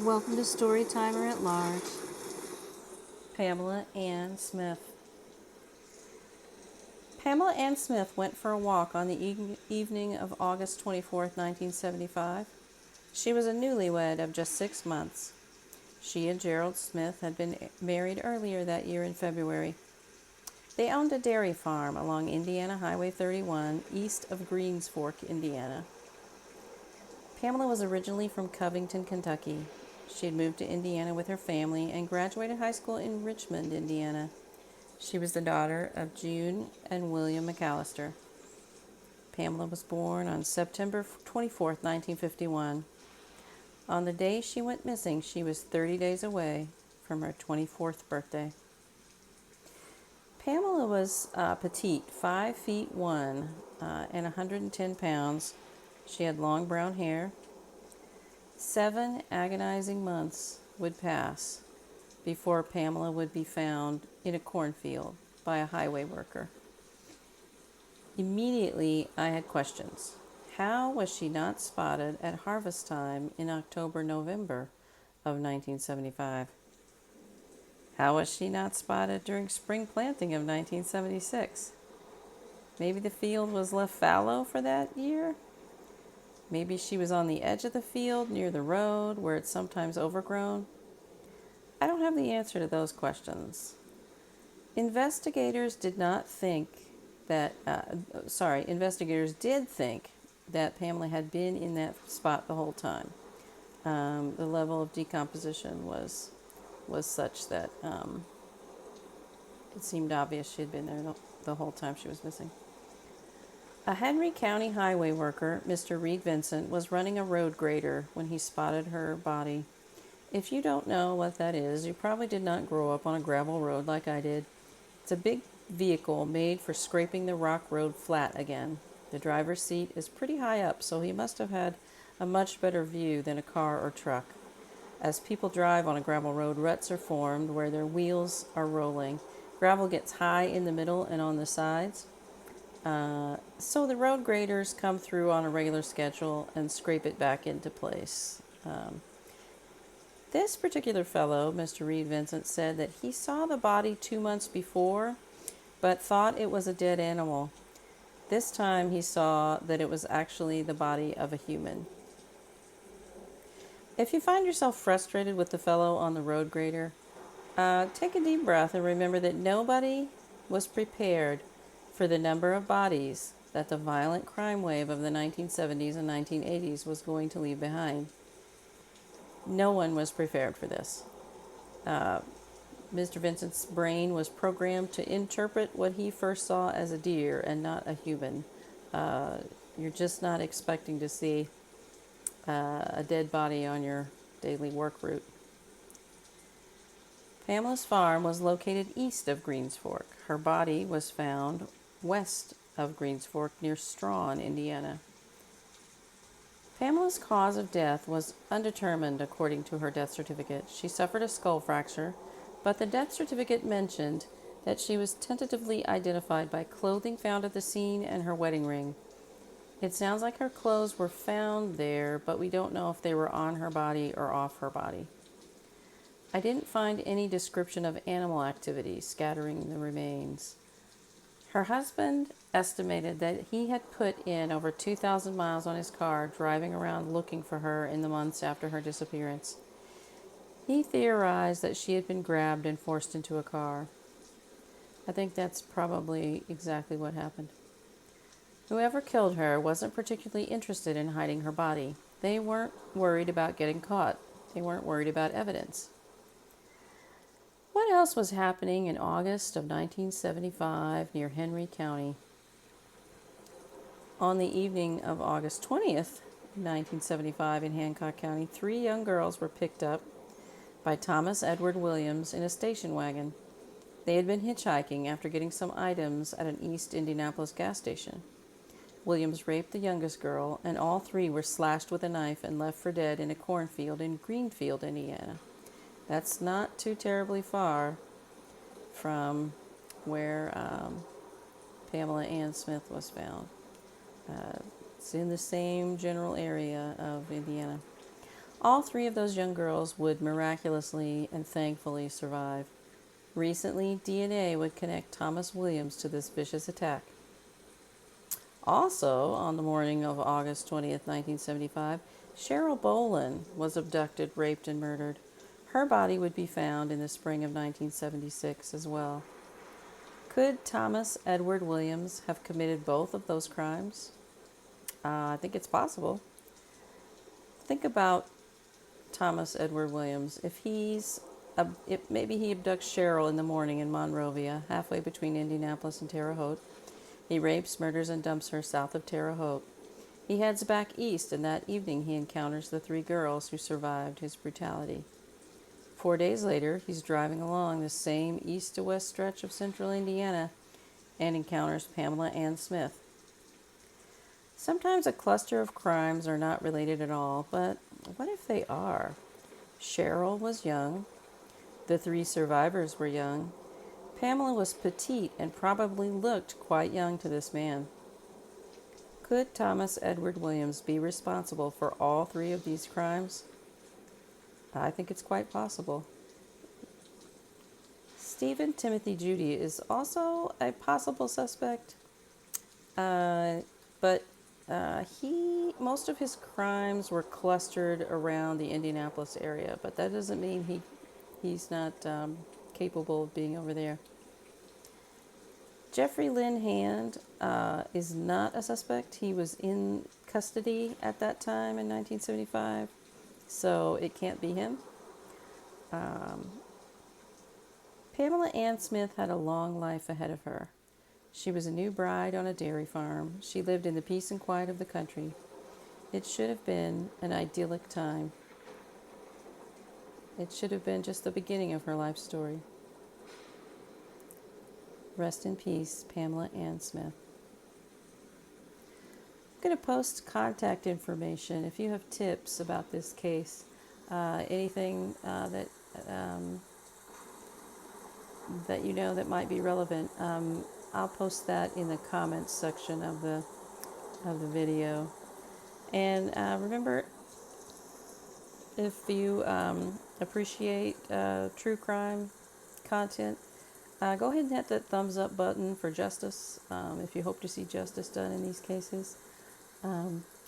Welcome to Storytimer at Large. Pamela Ann Smith. Pamela Ann Smith went for a walk on the evening of August 24th, 1975. She was a newlywed of just 6 months. She and Gerald Smith had been married earlier that year in February. They owned a dairy farm along Indiana Highway 31, east of Greensfork, Indiana. Pamela was originally from Covington, Kentucky. She had moved to Indiana with her family and graduated high school in Richmond, Indiana. She was the daughter of June and William McAllister. Pamela was born on September 24th, 1951. On the day she went missing, she was 30 days away from her 24th birthday. Pamela was petite, 5 feet 1 and 110 pounds. She had long brown hair. 7 agonizing months would pass before Pamela would be found in a cornfield by a highway worker. Immediately, I had questions. How was she not spotted at harvest time in October-November of 1975? How was she not spotted during spring planting of 1976? Maybe the field was left fallow for that year? Maybe she was on the edge of the field near the road where it's sometimes overgrown? I don't have the answer to those questions. Investigators did think that Pamela had been in that spot the whole time. The level of decomposition was such that it seemed obvious she had been there the whole time she was missing. A Henry County highway worker, Mr. Reed Vincent, was running a road grader when he spotted her body. If you don't know what that is, you probably did not grow up on a gravel road like I did. It's a big vehicle made for scraping the rock road flat again. The driver's seat is pretty high up, so he must have had a much better view than a car or truck. As people drive on a gravel road, ruts are formed where their wheels are rolling. Gravel gets high in the middle and on the sides. So the road graders come through on a regular schedule and scrape it back into place. This particular fellow, Mr. Reed Vincent, said that he saw the body 2 months before, but thought it was a dead animal. This time he saw that it was actually the body of a human. If you find yourself frustrated with the fellow on the road grader, take a deep breath and remember that nobody was prepared for the number of bodies that the violent crime wave of the 1970s and 1980s was going to leave behind. No one was prepared for this. Mr. Vincent's brain was programmed to interpret what he first saw as a deer and not a human. You're just not expecting to see a dead body on your daily work route. Pamela's farm was located east of Greensfork. Her body was found west of Greensfork near Strawn, Indiana. Pamela's cause of death was undetermined according to her death certificate. She suffered a skull fracture, but the death certificate mentioned that she was tentatively identified by clothing found at the scene and her wedding ring. It sounds like her clothes were found there, but we don't know if they were on her body or off her body. I didn't find any description of animal activity scattering the remains. Her husband estimated that he had put in over 2,000 miles on his car driving around looking for her in the months after her disappearance. He theorized that she had been grabbed and forced into a car. I think that's probably exactly what happened. Whoever killed her wasn't particularly interested in hiding her body. They weren't worried about getting caught. They weren't worried about evidence. What else was happening in August of 1975 near Henry County? On the evening of August 20th, 1975 in Hancock County, 3 young girls were picked up by Thomas Edward Williams in a station wagon. They had been hitchhiking after getting some items at an East Indianapolis gas station. Williams raped the youngest girl, and all 3 were slashed with a knife and left for dead in a cornfield in Greenfield, Indiana. That's not too terribly far from where Pamela Ann Smith was found. It's in the same general area of Indiana. All three of those young girls would miraculously and thankfully survive. Recently, DNA would connect Thomas Williams to this vicious attack. Also, on the morning of August 20th, 1975, Cheryl Boland was abducted, raped, and murdered. Her body would be found in the spring of 1976 as well. Could Thomas Edward Williams have committed both of those crimes? I think it's possible. Think about Thomas Edward Williams. If maybe he abducts Cheryl in the morning in Monrovia, halfway between Indianapolis and Terre Haute. He rapes, murders, and dumps her south of Terre Haute. He heads back east, and that evening he encounters the three girls who survived his brutality. 4 days later, he's driving along the same east to west stretch of central Indiana and encounters Pamela Ann Smith. Sometimes a cluster of crimes are not related at all, but what if they are? Cheryl was young. The three survivors were young. Pamela was petite and probably looked quite young to this man. Could Thomas Edward Williams be responsible for all three of these crimes? I think it's quite possible. Stephen Timothy Judy is also a possible suspect, but most of his crimes were clustered around the Indianapolis area, but that doesn't mean he's not capable of being over there. Jeffrey Lynn Hand is not a suspect. He was in custody at that time in 1975, so it can't be him. Pamela Ann Smith had a long life ahead of her. She was a new bride on a dairy farm. She lived in the peace and quiet of the country. It should have been an idyllic time. It should have been just the beginning of her life story. Rest in peace, Pamela Ann Smith. I'm going to post contact information if you have tips about this case, anything that you know that might be relevant. I'll post that in the comments section of the video. And remember, if you appreciate true crime content, go ahead and hit that thumbs up button for justice if you hope to see justice done in these cases.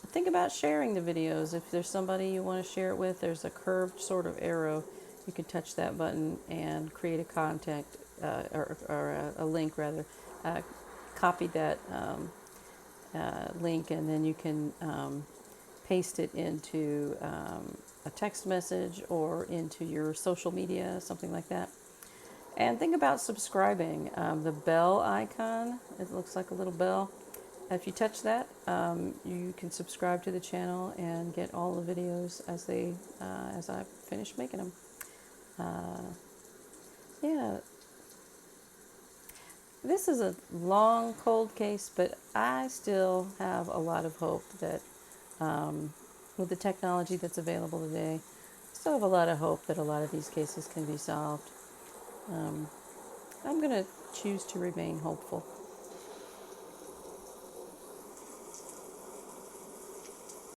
Think about sharing the videos. If there's somebody you want to share it with, there's a curved sort of arrow. You can touch that button and create a contact or a link rather. Copy that link, and then you can paste it into a text message or into your social media, something like that. And think about subscribing. The bell icon, it looks like a little bell. If you touch that, you can subscribe to the channel and get all the videos as I finish making them. Yeah. This is a long, cold case, but I still have a lot of hope that with the technology that's available today, I still have a lot of hope that a lot of these cases can be solved. I'm going to choose to remain hopeful.